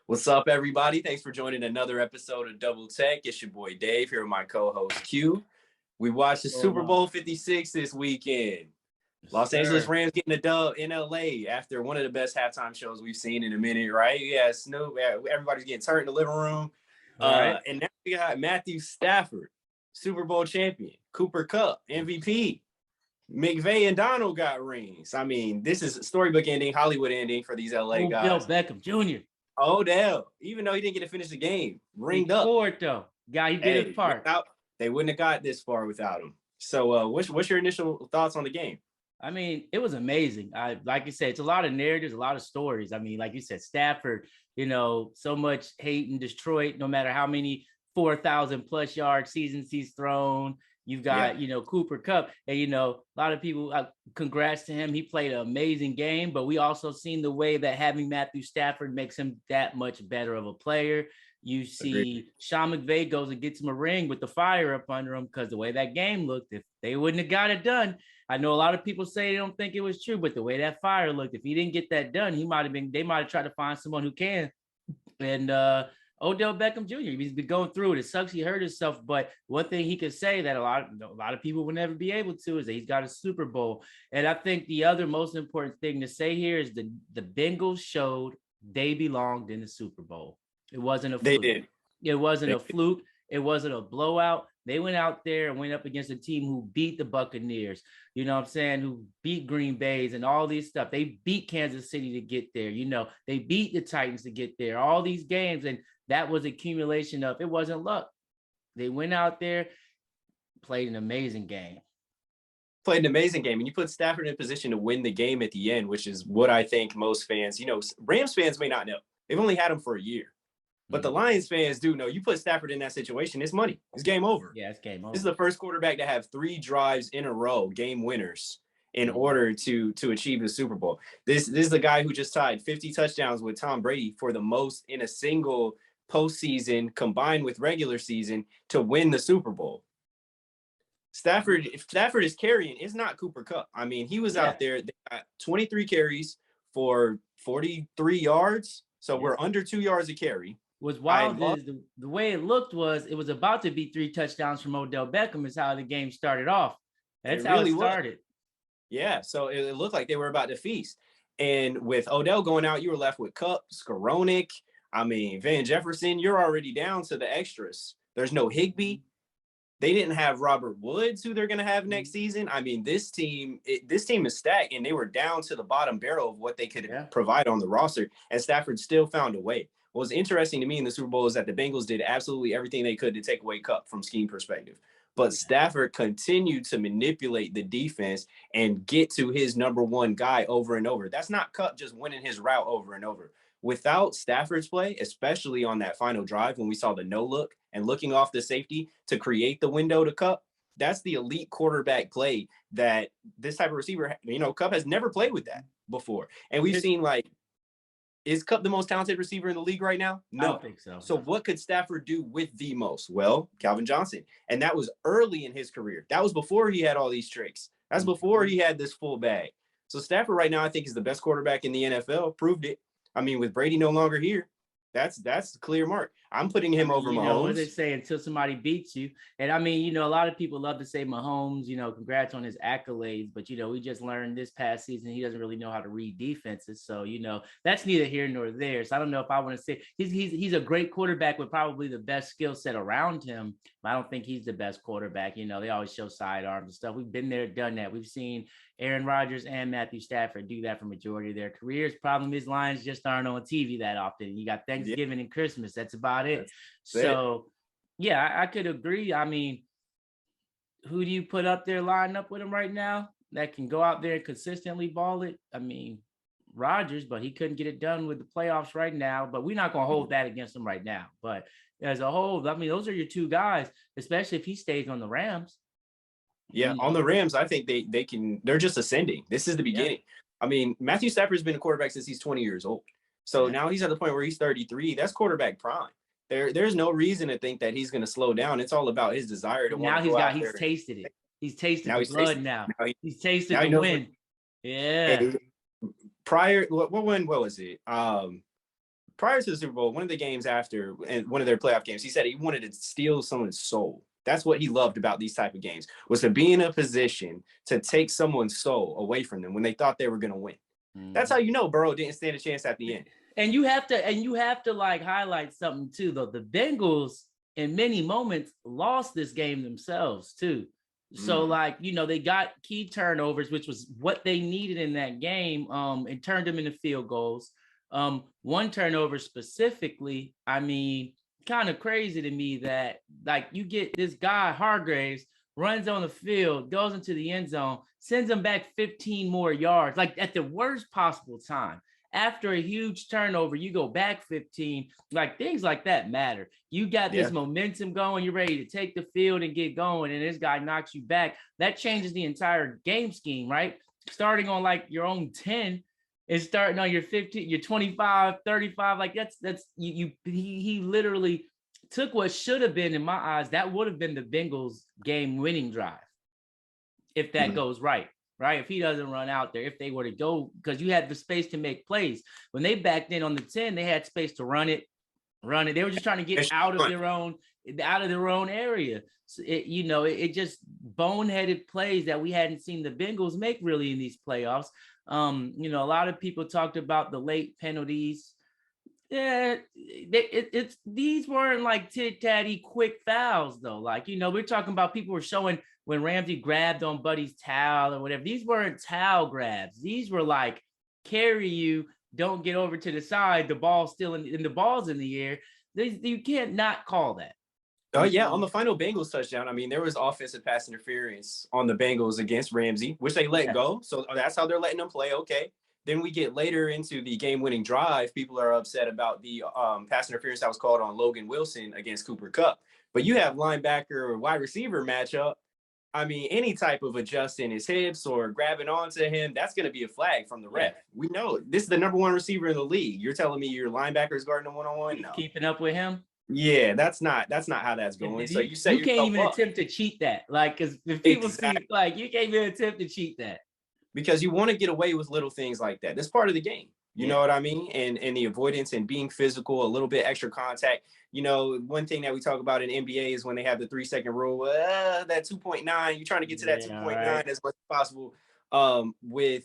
What's up, everybody? Thanks for joining another episode of Double Tech. It's your boy Dave here with my co-host Q. We watched the Super Bowl 56 this weekend. Los Angeles Rams getting a dub in LA after one of the best halftime shows we've seen in a minute, right? Yeah, Snoop, everybody's getting turned in the living room. Right. And now we got Matthew Stafford, Super Bowl champion, Cooper Kupp, MVP. McVay and Donald got rings. I mean, this is storybook ending, Hollywood ending for these LA guys. Odell Beckham Jr. Odell, even though he didn't get to finish the game, ringed up. Scored though. Guy, he did his part. They wouldn't have got this far without him. So, what's your initial thoughts on the game? I mean, it was amazing. Like you said, it's a lot of narratives, a lot of stories. I mean, like you said, Stafford, so much hate in Detroit, no matter how many 4,000 plus yard seasons he's thrown. You've got, Cooper Kupp, and, a lot of people, congrats to him. He played an amazing game, but we also seen the way that having Matthew Stafford makes him that much better of a player. You see Sean McVay goes and gets him a ring with the fire up under him because the way that game looked, if they wouldn't have got it done, I know a lot of people say they don't think it was true, but the way that fire looked, if he didn't get that done, they might have tried to find someone who can. And Odell Beckham Jr., he's been going through it. It sucks he hurt himself, but one thing he could say that a lot of people will never be able to is that he's got a Super Bowl. And I think the other most important thing to say here is the Bengals showed they belonged in the Super Bowl. It wasn't a fluke. They did. It wasn't a fluke. It wasn't a blowout. They went out there and went up against a team who beat the Buccaneers, who beat Green Bay's and all these stuff. They beat Kansas City to get there. They beat the Titans to get there, all these games. And that was accumulation of, it wasn't luck. They went out there, played an amazing game. And you put Stafford in a position to win the game at the end, which is what I think most fans, Rams fans may not know. They've only had him for a year. But the Lions fans do know. You put Stafford in that situation, it's money. It's game over. Yeah, it's game over. This is the first quarterback to have 3 drives in a row, game winners, in order to achieve the Super Bowl. This is the guy who just tied 50 touchdowns with Tom Brady for the most in a single postseason combined with regular season to win the Super Bowl. Stafford is carrying, it's not Cooper Kupp. I mean, he was out there, they got 23 carries for 43 yards. So we're under 2 yards a carry. Was wild is the way it looked was it was about to be 3 touchdowns from Odell Beckham is how the game started off. That's how it started. Yeah, so it looked like they were about to feast. And with Odell going out, you were left with Kupp, Skowronek, Van Jefferson. You're already down to the extras. There's no Higbee. They didn't have Robert Woods, who they're going to have next season. This team is stacked, and they were down to the bottom barrel of what they could provide on the roster, and Stafford still found a way. What was interesting to me in the Super Bowl is that the Bengals did absolutely everything they could to take away Kupp from scheme perspective. But Stafford continued to manipulate the defense and get to his number one guy over and over. That's not Kupp just winning his route over and over. Without Stafford's play, especially on that final drive when we saw the no look and looking off the safety to create the window to Kupp, that's the elite quarterback play that this type of receiver, Kupp has never played with that before. And we've seen is Kupp the most talented receiver in the league right now? No. I don't think so. So what could Stafford do with the most? Well, Calvin Johnson. And that was early in his career. That was before he had all these tricks. That's before he had this full bag. So Stafford right now, I think, is the best quarterback in the NFL. Proved it. With Brady no longer here, that's the clear mark. I'm putting him over Mahomes. What they say, until somebody beats you. And a lot of people love to say Mahomes, congrats on his accolades, but we just learned this past season he doesn't really know how to read defenses. So, that's neither here nor there. So I don't know if I want to say he's a great quarterback with probably the best skill set around him. But I don't think he's the best quarterback. They always show sidearms and stuff. We've been there, done that. We've seen Aaron Rodgers and Matthew Stafford do that for majority of their careers. Problem is, Lions just aren't on TV that often. You got Thanksgiving and Christmas. That's about it. I could agree. Who do you put up there, line up with him right now that can go out there and consistently ball it? Rodgers, but he couldn't get it done with the playoffs right now. But we're not going to hold that against him right now. But as a whole, those are your 2 guys, especially if he stays on the Rams. Yeah, on the Rams, I think they're just ascending. This is the beginning. Matthew Stafford's been a quarterback since he's 20 years old. So now he's at the point where he's 33. That's quarterback prime. There's no reason to think that he's going to slow down. It's all about his desire to want to go out there. He's tasted it. He's tasted the blood now. He's tasted the win. Yeah. Prior, what was it? prior to the Super Bowl, one of the games after, and one of their playoff games, he said he wanted to steal someone's soul. That's what he loved about these type of games, was to be in a position to take someone's soul away from them when they thought they were going to win. That's how you know Burrow didn't stand a chance at the end. And you have to like highlight something too, though. The Bengals in many moments lost this game themselves too. So like, you know, they got key turnovers, which was what they needed in that game, and turned them into field goals. One turnover specifically, I mean, kind of crazy to me that like you get this guy Hargraves runs on the field, goes into the end zone, sends them back 15 more yards, like at the worst possible time. After a huge turnover, you go back 15, like things like that matter. You got this momentum going, you're ready to take the field and get going, and this guy knocks you back. That changes the entire game scheme, right? Starting on like your own 10 and starting on your 15, your 25, 35, like he literally took what should have been, in my eyes, that would have been the Bengals game winning drive if that goes right. Right. If he doesn't run out there, if they were to go, because you had the space to make plays. When they backed in on the 10, they had space to run it. They were just trying to get out of their own area. So it just boneheaded plays that we hadn't seen the Bengals make really in these playoffs. A lot of people talked about the late penalties. Yeah, these weren't like tit-tatty quick fouls though. Like, we're talking about people were showing when Ramsey grabbed on Buddy's towel or whatever. These weren't towel grabs. These were like carry you, don't get over to the side. The ball's still in the ball's in the air. You can't not call that. Oh yeah, on the final Bengals touchdown, I mean, there was offensive pass interference on the Bengals against Ramsey, which they let go. So that's how they're letting them play. Okay. Then we get later into the game-winning drive. People are upset about the pass interference that was called on Logan Wilson against Cooper Kupp. But you have linebacker or wide receiver matchup. I mean, any type of adjusting his hips or grabbing onto him, that's going to be a flag from the ref. We know this is the number one receiver in the league. You're telling me your linebacker is guarding him one-on-one? No. Keeping up with him? Yeah, that's not how that's going. So you can't even attempt to cheat that. Like, because if people see, like, you can't even attempt to cheat that. Because you want to get away with little things like that. That's part of the game. You know what I mean? And the avoidance and being physical, a little bit extra contact. One thing that we talk about in NBA is when they have the 3-second rule, that 2.9, you're trying to get to that 2.9 as much as possible. With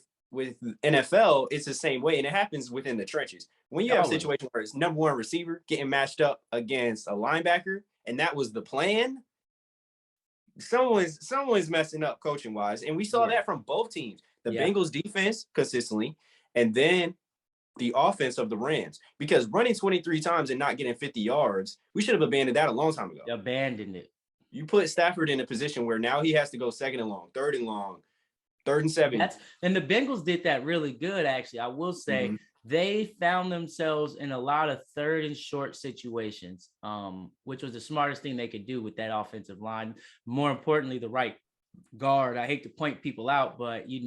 NFL, it's the same way. And it happens within the trenches. When you have a situation where it's number one receiver getting matched up against a linebacker, and that was the plan, someone's messing up coaching wise. And we saw that from both teams. The Bengals defense consistently, and then the offense of the Rams. Because running 23 times and not getting 50 yards, we should have abandoned that a long time ago. Abandoned it. You put Stafford in a position where now he has to go second and long, third and long, 3rd and 7. And the Bengals did that really good, actually. I will say they found themselves in a lot of 3rd and short situations, which was the smartest thing they could do with that offensive line. More importantly, the right guard. I hate to point people out, but he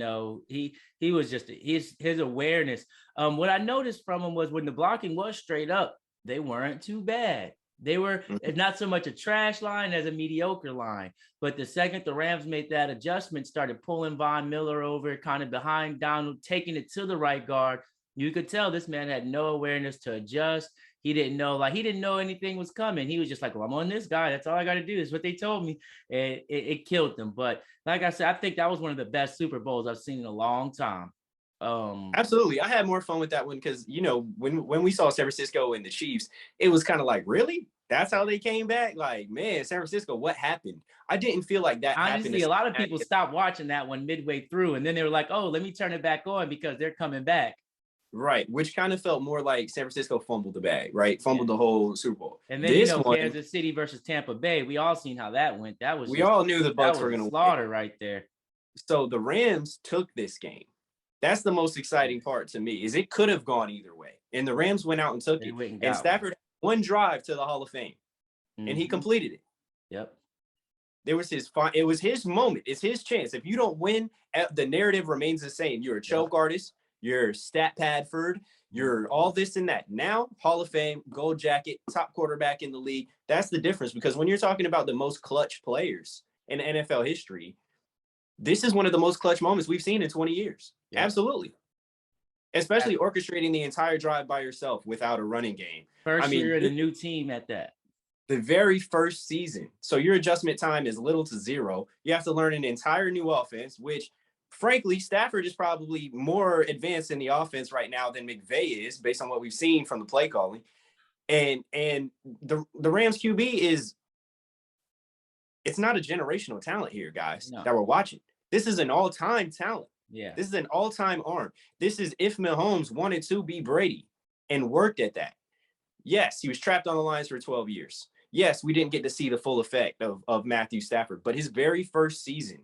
was just his awareness. What I noticed from him was when the blocking was straight up, they weren't too bad. They were not so much a trash line as a mediocre line. But the second the Rams made that adjustment, started pulling Von Miller over, kind of behind Donald, taking it to the right guard, you could tell this man had no awareness to adjust. He didn't know anything was coming. He was just like, well, I'm on this guy. That's all I got to do is what they told me. And it killed them. But like I said, I think that was one of the best Super Bowls I've seen in a long time. Absolutely. I had more fun with that one because, when we saw San Francisco and the Chiefs, it was kind of like, really? That's how they came back? Like, man, San Francisco, what happened? I didn't feel like that happened. Honestly, a lot of people stopped watching that one midway through. And then they were like, oh, let me turn it back on because they're coming back. Right, which kind of felt more like San Francisco fumbled the bag, right? Fumbled the whole Super Bowl. And then Kansas City versus Tampa Bay, we all seen how that went. We all knew the Bucs were going to slaughter right there. So the Rams took this game. That's the most exciting part to me. Is it could have gone either way, and the Rams went out and took it. And Stafford had one drive to the Hall of Fame, and he completed it. Yep. It was his moment. It's his chance. If you don't win, the narrative remains the same. You're a choke artist. You're Stat Padford, you're all this and that. Now, Hall of Fame, gold jacket, top quarterback in the league. That's the difference because when you're talking about the most clutch players in NFL history, this is one of the most clutch moments we've seen in 20 years. Yeah. Absolutely. especially orchestrating the entire drive by yourself without a running game. First year in a new team at that. The very first season. So your adjustment time is little to zero. You have to learn an entire new offense, which frankly, Stafford is probably more advanced in the offense right now than McVay is, based on what we've seen from the play calling. And the Rams QB is, it's not a generational talent here, guys, that we're watching. This is an all-time talent. Yeah. This is an all-time arm. This is if Mahomes wanted to be Brady and worked at that. Yes, he was trapped on the lines for 12 years. Yes, we didn't get to see the full effect of Matthew Stafford, but his very first season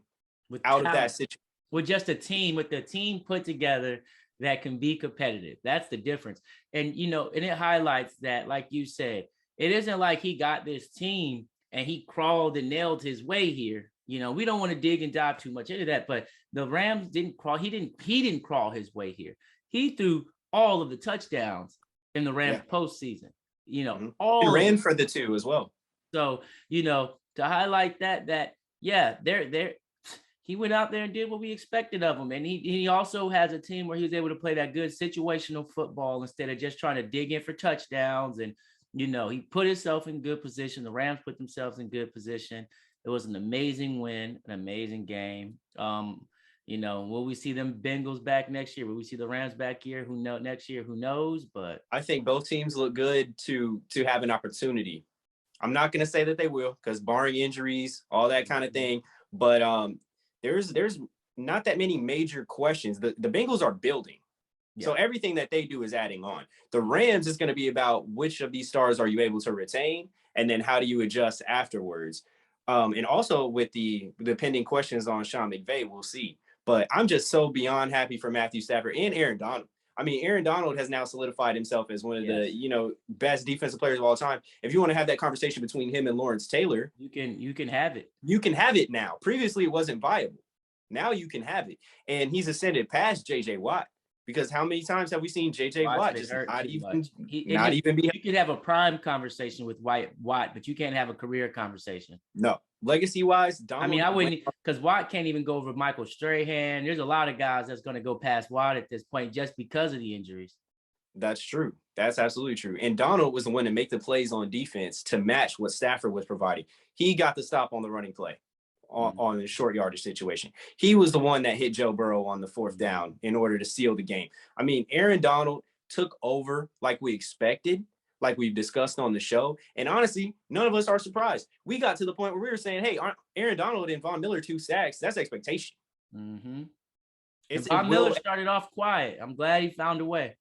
with out talent, of that situation. With just a team, with the team put together that can be competitive. That's the difference. And, you know, and it highlights that, like you said, it isn't like he got this team and he crawled and nailed his way here. You know, we don't want to dig and dive too much into that, but the Rams didn't crawl. He didn't crawl his way here. He threw all of the touchdowns in the Rams postseason. You know, all he ran for the 2 as well. So, you know, to highlight that he went out there and did what we expected of him. And he also has a team where he was able to play that good situational football instead of just trying to dig in for touchdowns. And, you know, he put himself in good position. The Rams put themselves in good position. It was an amazing win, an amazing game. You know, will we see them Bengals back next year? Will we see the Rams back here? Next year? Who knows? But I think both teams look good to have an opportunity. I'm not going to say that they will, because barring injuries, all that kind of thing. But there's not that many major questions. The Bengals are building. Yeah. So everything that they do is adding on. The Rams is going to be about which of these stars are you able to retain, and then how do you adjust afterwards. And also with the pending questions on Sean McVay, we'll see. But I'm just so beyond happy for Matthew Stafford and Aaron Donald. I mean, Aaron Donald has now solidified himself as one of the, you know, best defensive players of all time. If you want to have that conversation between him and Lawrence Taylor, you can have it. You can have it now. Previously, it wasn't viable. Now you can have it. And he's ascended past J.J. Watt, because how many times have we seen J.J. Watt just not even be? You could have a prime conversation with Watt, but you can't have a career conversation. No. Legacy-wise, Donald. I mean, I wouldn't, because Watt can't even go over Michael Strahan. There's a lot of guys that's going to go past Watt at this point just because of the injuries. That's true. That's absolutely true. And Donald was the one to make the plays on defense to match what Stafford was providing. He got the stop on the running play on the short yardage situation. He was the one that hit Joe Burrow on the 4th down in order to seal the game. I mean, Aaron Donald took over like we expected, like we've discussed on the show. And honestly, none of us are surprised. We got to the point where we were saying, hey, Aaron Donald and Von Miller 2 sacks. That's expectation. Mm-hmm. Von Miller started off quiet. I'm glad he found a way.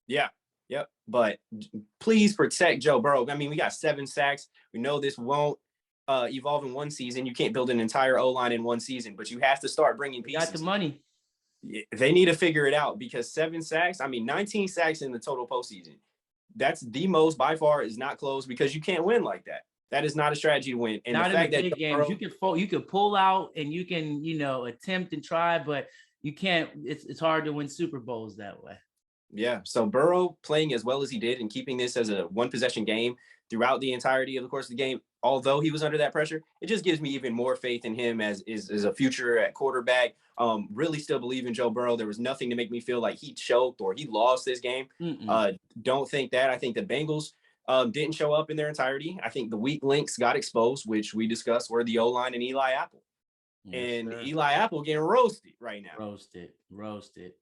Yeah. Yep. But please protect Joe Burrow. I mean, we got 7 sacks. We know this won't evolve in one season. You can't build an entire O-line in one season, but you have to start bringing pieces. Got the money. They need to figure it out, because 7 sacks, I mean, 19 sacks in the total postseason. That's the most, by far, is not close, because you can't win like that. That is not a strategy to win. And not the fact in the big games, you can pull out and you can, you know, attempt and try, but you can't. It's hard to win Super Bowls that way. Yeah. So Burrow playing as well as he did and keeping this as a 1-possession game throughout the entirety of the course of the game, although he was under that pressure, it just gives me even more faith in him as a future at quarterback. Really still believe in Joe Burrow. There was nothing to make me feel like he choked or he lost this game. Don't think that. I think the Bengals didn't show up in their entirety. I think the weak links got exposed, which we discussed were the O-line and Eli Apple. Yes, and sir. Eli Apple getting roasted right now. Roasted.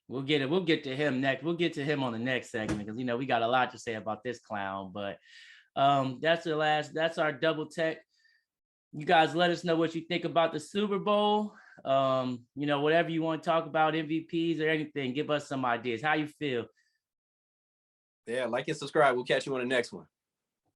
We'll get to him next. We'll get to him on the next segment, because, you know, we got a lot to say about this clown. But that's our double tech. You guys let us know what you think about the Super Bowl. You know, whatever you want to talk about, MVPs or anything, give us some ideas. How you feel? Yeah, like and subscribe. We'll catch you on the next one.